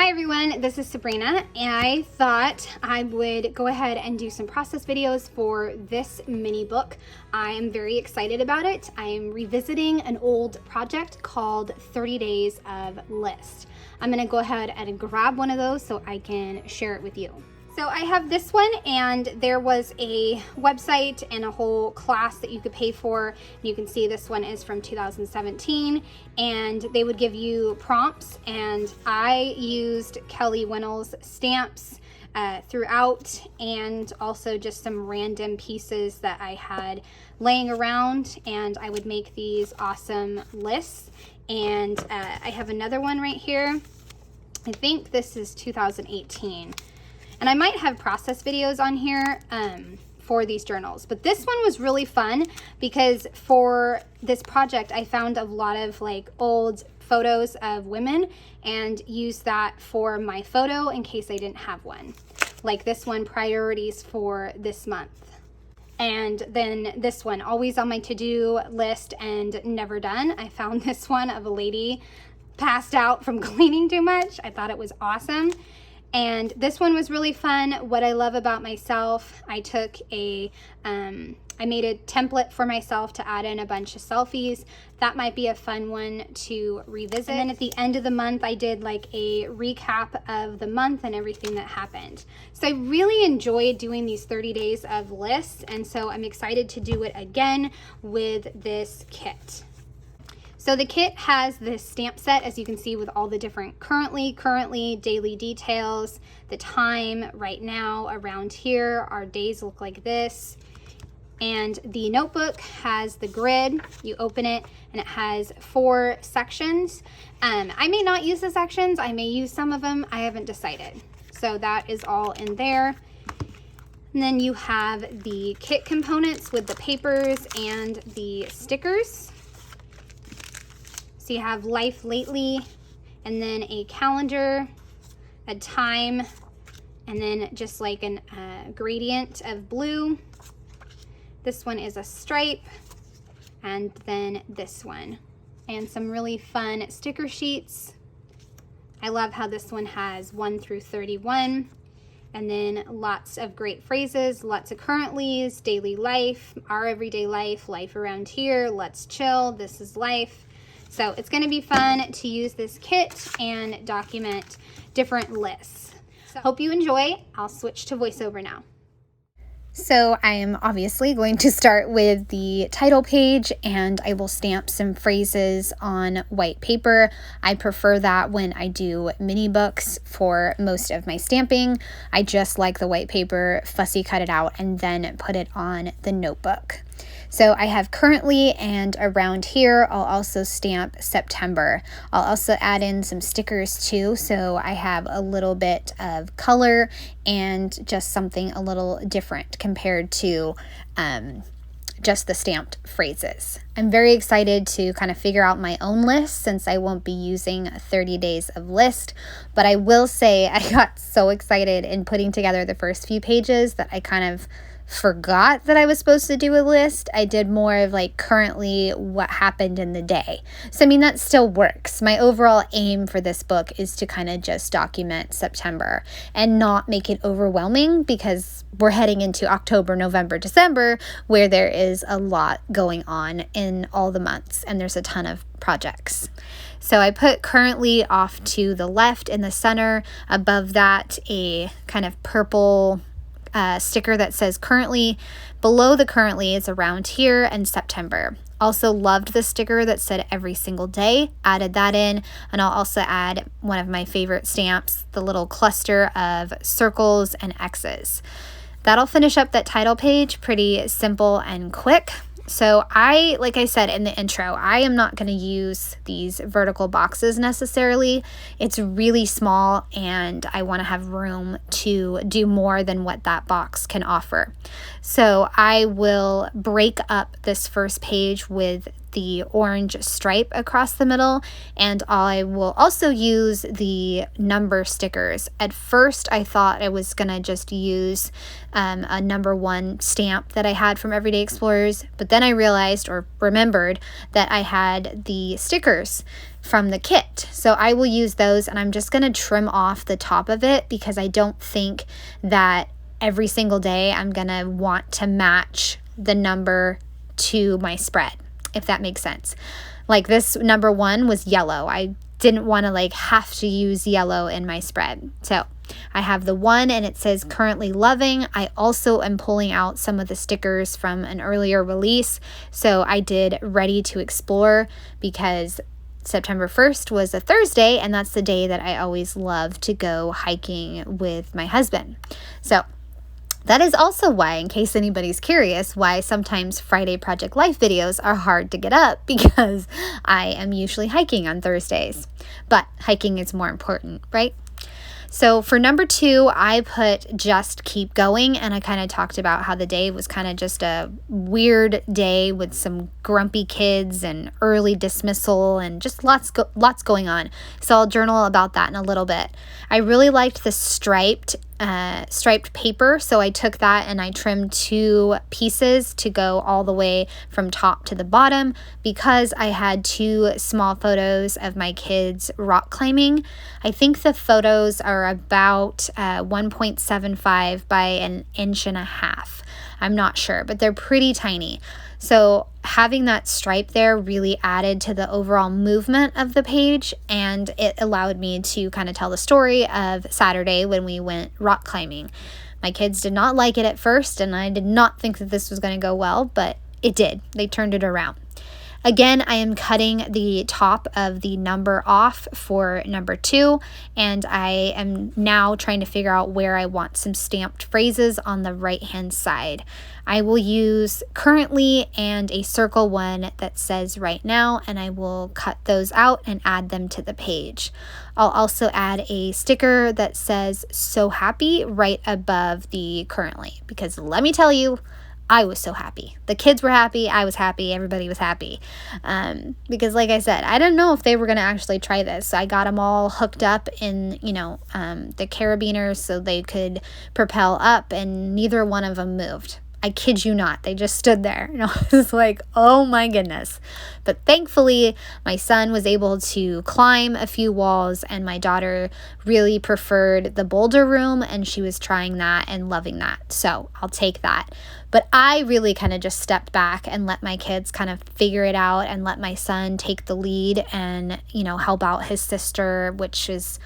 Hi everyone, this is Sabrina, and I thought I would go ahead and do some process videos for this mini book. I am very excited about it. I am revisiting an old project called 30 Days of List. I'm gonna go ahead and grab one of those so I can share it with you. So I have this one, and there was a website and a whole class that you could pay for. You can see this one is from 2017, and they would give you prompts, and I used Kelly Winnell's stamps throughout, and also just some random pieces that I had laying around, and I would make these awesome lists. And I have another one right here. I think this is 2018. And I might have process videos on here for these journals. But this one was really fun because for this project, I found a lot of like old photos of women and used that for my photo in case I didn't have one. Like this one, priorities for this month. And then this one, always on my to-do list and never done. I found this one of a lady passed out from cleaning too much. I thought it was awesome. And this one was really fun. What I love about myself, I took I made a template for myself to add in a bunch of selfies. That might be a fun one to revisit. And then at the end of the month, I did like a recap of the month and everything that happened. So I really enjoyed doing these 30 days of lists. And so I'm excited to do it again with this kit. So the kit has this stamp set, as you can see, with all the different currently, daily details, the time right now around here. Our days look like this. And the notebook has the grid. You open it and it has 4 sections. I may not use the sections. I may use some of them. I haven't decided. So that is all in there. And then you have the kit components with the papers and the stickers. So you have life lately, and then a calendar, a time, and then just like a gradient of blue. This one is a stripe, and then this one. And some really fun sticker sheets. I love how this one has 1 through 31. And then lots of great phrases, lots of currentlys, daily life, our everyday life, life around here, let's chill, this is life. So it's going to be fun to use this kit and document different lists. So hope you enjoy. I'll switch to voiceover now. So I am obviously going to start with the title page, and I will stamp some phrases on white paper. I prefer that when I do mini books for most of my stamping. I just like the white paper, fussy cut it out, and then put it on the notebook. So I have currently, and around here I'll also stamp September. I'll also add in some stickers too, so I have a little bit of color and just something a little different compared to just the stamped phrases. I'm very excited to kind of figure out my own list since I won't be using 30 days of list, but I will say I got so excited in putting together the first few pages that I kind of forgot that I was supposed to do a list. I did more of like currently what happened in the day. So I mean, that still works. My overall aim for this book is to kind of just document September and not make it overwhelming, because we're heading into October, November, December, where there is a lot going on in all the months and there's a ton of projects. So I put currently off to the left in the center. Above that, a kind of purple sticker that says currently. Below the currently is around here and September. Also loved the sticker that said every single day. Added that in, and I'll also add one of my favorite stamps, the little cluster of circles and X's. That'll finish up that title page. Pretty simple and quick. So like I said in the intro, I am not going to use these vertical boxes necessarily. It's really small and I want to have room to do more than what that box can offer. So I will break up this first page with the orange stripe across the middle, and I will also use the number stickers. At first, I thought I was gonna just use a number 1 stamp that I had from Everyday Explorers, but then I realized or remembered that I had the stickers from the kit. So I will use those, and I'm just gonna trim off the top of it because I don't think that every single day I'm gonna want to match the number to my spread, if that makes sense. Like this number 1 was yellow. I didn't want to like have to use yellow in my spread. So I have the 1 and it says currently loving. I also am pulling out some of the stickers from an earlier release. So I did ready to explore because September 1st was a Thursday, and that's the day that I always love to go hiking with my husband. So that is also why, in case anybody's curious, why sometimes Friday Project Life videos are hard to get up, because I am usually hiking on Thursdays. But hiking is more important, right? So for number 2, I put just keep going, and I kind of talked about how the day was kind of just a weird day with some grumpy kids and early dismissal and just lots going on. So I'll journal about that in a little bit. I really liked the striped paper, so I took that and I trimmed 2 pieces to go all the way from top to the bottom because I had 2 small photos of my kids rock climbing. I think the photos are about 1.75 by an inch and a half. I'm not sure, but they're pretty tiny. So having that stripe there really added to the overall movement of the page, and it allowed me to kind of tell the story of Saturday when we went rock climbing. My kids did not like it at first, and I did not think that this was going to go well, but it did. They turned it around. Again, I am cutting the top of the number off for number 2, and I am now trying to figure out where I want some stamped phrases on the right-hand side. I will use currently and a circle one that says right now, and I will cut those out and add them to the page. I'll also add a sticker that says so happy right above the currently, because let me tell you, I was so happy. The kids were happy. I was happy. Everybody was happy. Because like I said, I didn't know if they were going to actually try this. So I got them all hooked up in, the carabiners so they could propel up, and neither one of them moved. I kid you not. They just stood there. And I was like, oh my goodness. But thankfully, my son was able to climb a few walls, and my daughter really preferred the boulder room, and she was trying that and loving that. So I'll take that. But I really kind of just stepped back and let my kids kind of figure it out and let my son take the lead and, help out his sister, which is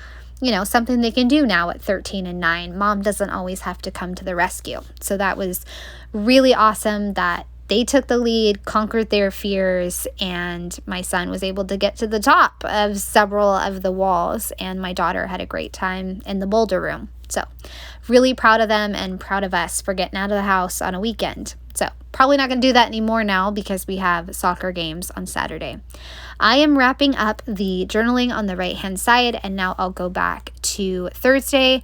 something they can do now at 13 and 9. Mom doesn't always have to come to the rescue. So that was really awesome that they took the lead, conquered their fears, and my son was able to get to the top of several of the walls, and my daughter had a great time in the boulder room. So really proud of them and proud of us for getting out of the house on a weekend. So probably not going to do that anymore now because we have soccer games on Saturday. I am wrapping up the journaling on the right-hand side, and now I'll go back to Thursday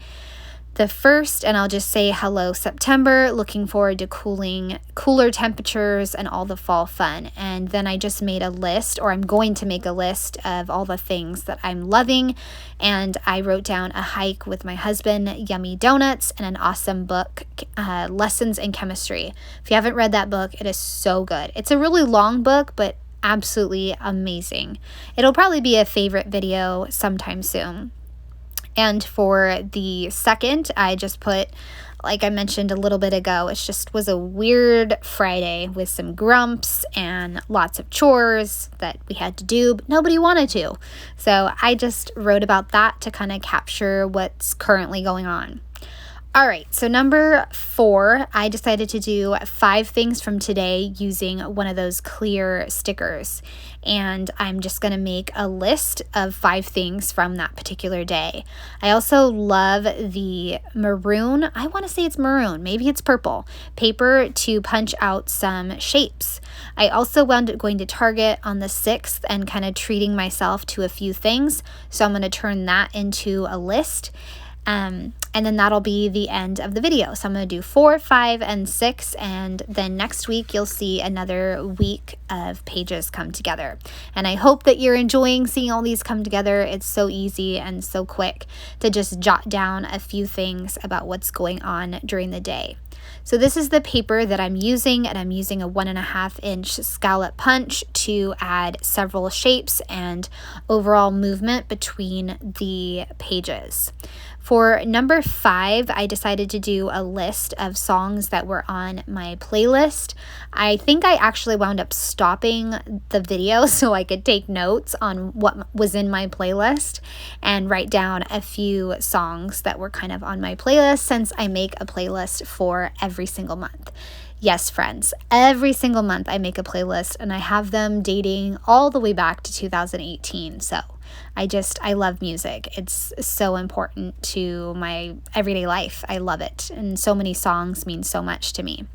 the 1st, and I'll just say hello September, looking forward to cooler temperatures and all the fall fun. And then I just made a list, or I'm going to make a list of all the things that I'm loving, and I wrote down a hike with my husband, yummy donuts, and an awesome book, Lessons in Chemistry. If you haven't read that book, it is so good. It's a really long book, but absolutely amazing. It'll probably be a favorite video sometime soon. And for the 2nd, I just put, like I mentioned a little bit ago, it just was a weird Friday with some grumps and lots of chores that we had to do, but nobody wanted to. So I just wrote about that to kind of capture what's currently going on. All right, so number 4, I decided to do 5 things from today using one of those clear stickers. And I'm just going to make a list of 5 things from that particular day. I also love the maroon, I want to say it's maroon, maybe it's purple, paper to punch out some shapes. I also wound up going to Target on the 6th and kind of treating myself to a few things. So I'm going to turn that into a list. And then that'll be the end of the video. So I'm going to do 4, 5, and 6. And then next week, you'll see another week of pages come together. And I hope that you're enjoying seeing all these come together. It's so easy and so quick to just jot down a few things about what's going on during the day. So this is the paper that I'm using, and I'm using a 1.5 inch scallop punch to add several shapes and overall movement between the pages. For number 5, I decided to do a list of songs that were on my playlist. I think I actually wound up stopping the video so I could take notes on what was in my playlist and write down a few songs that were kind of on my playlist, since I make a playlist for every single month. Yes, friends, every single month I make a playlist, and I have them dating all the way back to 2018. So I love music. It's so important to my everyday life. I love it. And so many songs mean so much to me.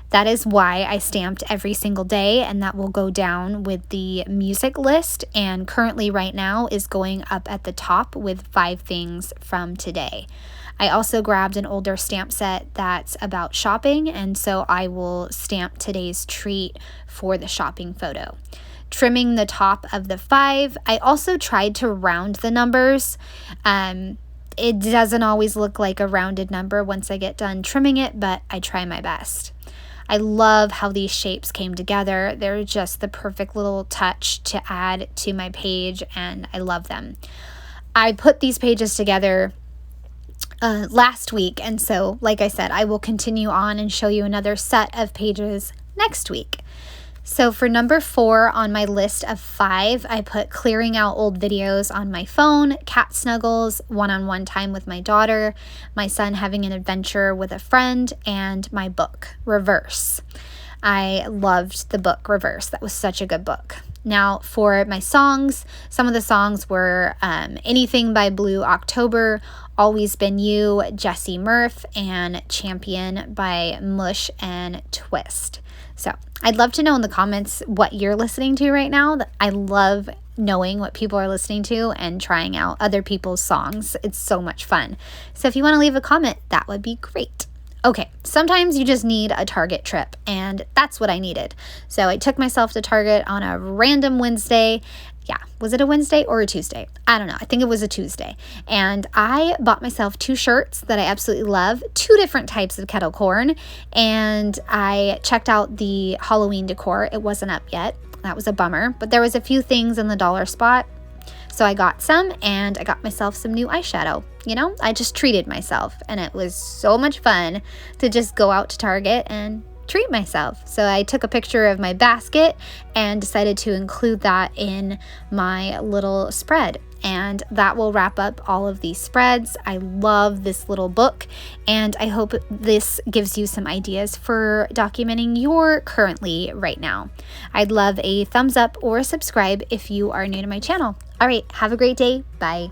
That is why I stamped every single day, and that will go down with the music list. And currently right now is going up at the top with 5 things from today. I also grabbed an older stamp set that's about shopping, and so I will stamp today's treat for the shopping photo. Trimming the top of the 5. I also tried to round the numbers. It doesn't always look like a rounded number once I get done trimming it, but I try my best. I love how these shapes came together. They're just the perfect little touch to add to my page, and I love them. I put these pages together last week, and so like I said, I will continue on and show you another set of pages next week. So for number 4 on my list of 5, I put clearing out old videos on my phone, cat snuggles, one-on-one time with my daughter, my son having an adventure with a friend, and my book, Reverse. I loved the book, Reverse. That was such a good book. Now for my songs, some of the songs were Anything by Blue October, Always Been You, Jessie Murph, and Champion by Mush and Twist. So I'd love to know in the comments what you're listening to right now. I love knowing what people are listening to and trying out other people's songs. It's so much fun. So if you want to leave a comment, that would be great. Okay, sometimes you just need a Target trip, and that's what I needed. So I took myself to Target on a random Wednesday. Yeah, was it a Wednesday or a Tuesday? I don't know. I think it was a Tuesday. And I bought myself 2 shirts that I absolutely love, 2 different types of kettle corn, and I checked out the Halloween decor. It wasn't up yet. That was a bummer, but there was a few things in the dollar spot. So I got some, and I got myself some new eyeshadow. You know, I just treated myself, and it was so much fun to just go out to Target and treat myself. So I took a picture of my basket and decided to include that in my little spread. And that will wrap up all of these spreads. I love this little book, and I hope this gives you some ideas for documenting your currently right now. I'd love a thumbs up or a subscribe if you are new to my channel. All right, have a great day. Bye.